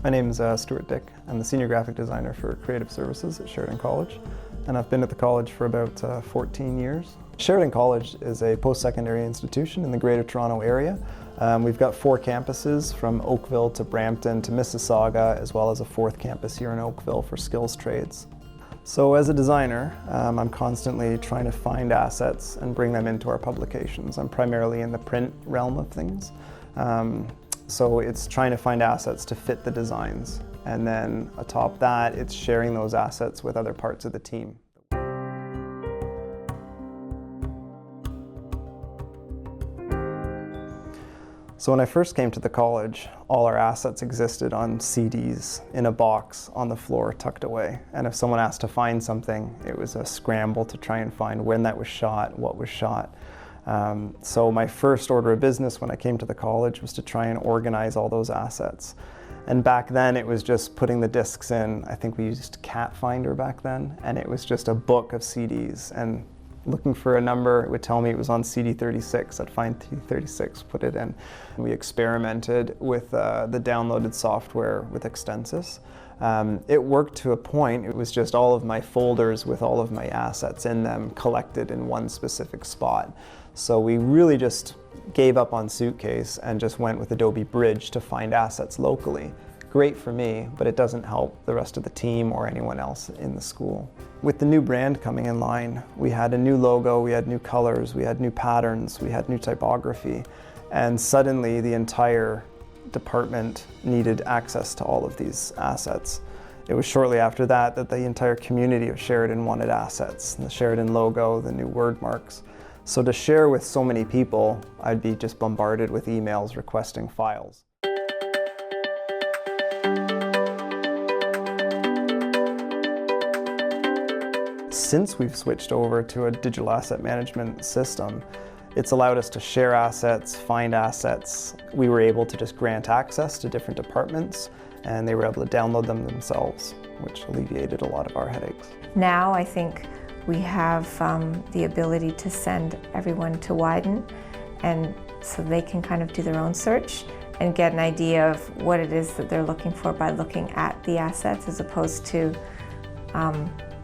My name is Stewart Dick. I'm the Senior Graphic Designer for Creative Services at Sheridan College, and I've been at the college for about 14 years. Sheridan College is a post-secondary institution in the Greater Toronto area. We've got 4 campuses from Oakville to Brampton to Mississauga, as well as a 4th campus here in Oakville for skills trades. So as a designer, I'm constantly trying to find assets and bring them into our publications. I'm primarily in the print realm of things. So it's trying to find assets to fit the designs. And then atop that, it's sharing those assets with other parts of the team. So when I first came to the college, all our assets existed on CDs in a box on the floor tucked away. And if someone asked to find something, it was a scramble to try and find when that was shot, what was shot. So my first order of business when I came to the college was to try and organize all those assets. And back then it was just putting the discs in. I think we used Cat Finder back then, and it was just a book of CDs. And looking for a number, it would tell me it was on CD 36. I'd find CD 36, put it in. We experimented with the downloaded software with Extensis. It worked to a point. It was just all of my folders with all of my assets in them collected in one specific spot. So we really just gave up on Suitcase and just went with Adobe Bridge to find assets locally. Great for me, but it doesn't help the rest of the team or anyone else in the school. With the new brand coming in line, we had a new logo, we had new colors, we had new patterns, we had new typography, and suddenly the entire department needed access to all of these assets. It was shortly after that that the entire community of Sheridan wanted assets, the Sheridan logo, the new word marks. So to share with so many people, I'd be just bombarded with emails requesting files. Since we've switched over to a digital asset management system, it's allowed us to share assets, find assets. We were able to just grant access to different departments, and they were able to download them themselves, which alleviated a lot of our headaches. Now I think we have the ability to send everyone to Widen, and so they can kind of do their own search and get an idea of what it is that they're looking for by looking at the assets, as opposed to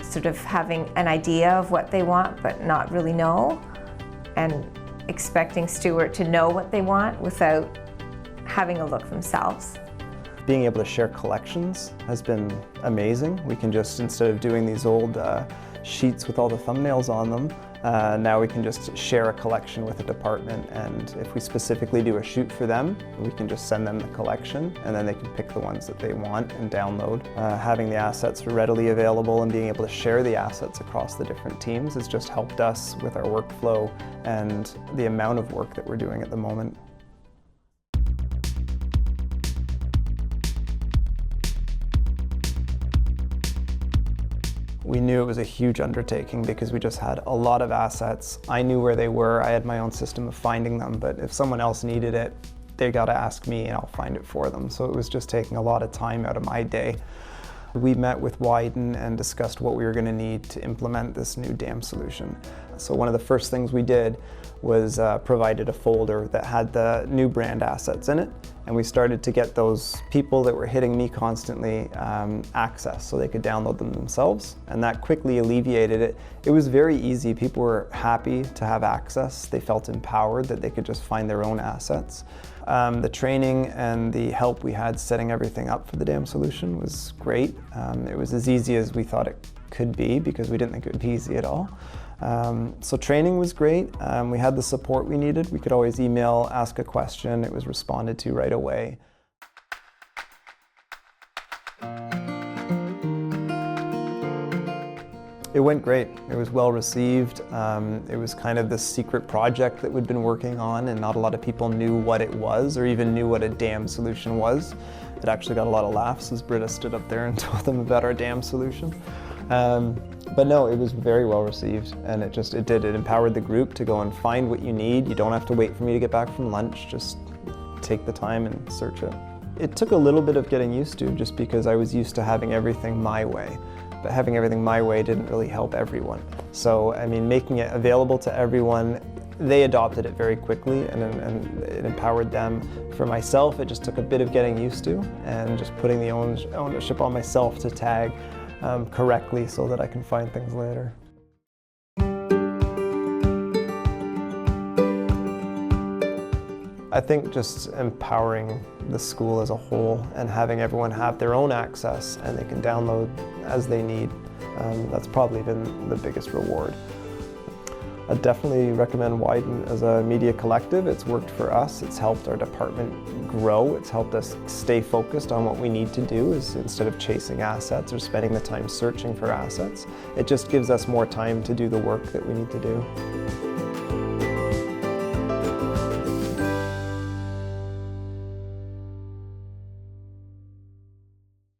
sort of having an idea of what they want but not really know, and expecting Stewart to know what they want without having a look themselves. Being able to share collections has been amazing. We can just, instead of doing these old sheets with all the thumbnails on them, now we can just share a collection with a department, and if we specifically do a shoot for them, we can just send them the collection, and then they can pick the ones that they want and download. Having the assets readily available and being able to share the assets across the different teams has just helped us with our workflow and the amount of work that we're doing at the moment. We knew it was a huge undertaking because we just had a lot of assets. I knew where they were. I had my own system of finding them, but if someone else needed it, they got to ask me and I'll find it for them. So it was just taking a lot of time out of my day. We met with Widen and discussed what we were going to need to implement this new dam solution. So one of the first things we did was provided a folder that had the new brand assets in it, and we started to get those people that were hitting me constantly access so they could download them themselves, and that quickly alleviated it. It was very easy. People were happy to have access. They felt empowered that they could just find their own assets. The training and the help we had setting everything up for the dam solution was great. It was as easy as we thought it could be because we didn't think it would be easy at all. So training was great. We had the support we needed. We could always email, ask a question. It was responded to right away. It went great. It was well received. It was kind of this secret project that we'd been working on, and not a lot of people knew what it was or even knew what a dam solution was. It actually got a lot of laughs as Britta stood up there and told them about our dam solution. But no, it was very well received, and it empowered the group to go and find what you need. You don't have to wait for me to get back from lunch, just take the time and search it. It took a little bit of getting used to, just because I was used to having everything my way. But having everything my way didn't really help everyone. So, I mean, making it available to everyone They adopted it very quickly, and it empowered them. For myself, it just took a bit of getting used to and just putting the ownership on myself to tag correctly so that I can find things later. I think just empowering the school as a whole and having everyone have their own access and they can download as they need, that's probably been the biggest reward. I definitely recommend Widen as a media collective. It's worked for us. It's helped our department grow. It's helped us stay focused on what we need to do is instead of chasing assets or spending the time searching for assets. It just gives us more time to do the work that we need to do.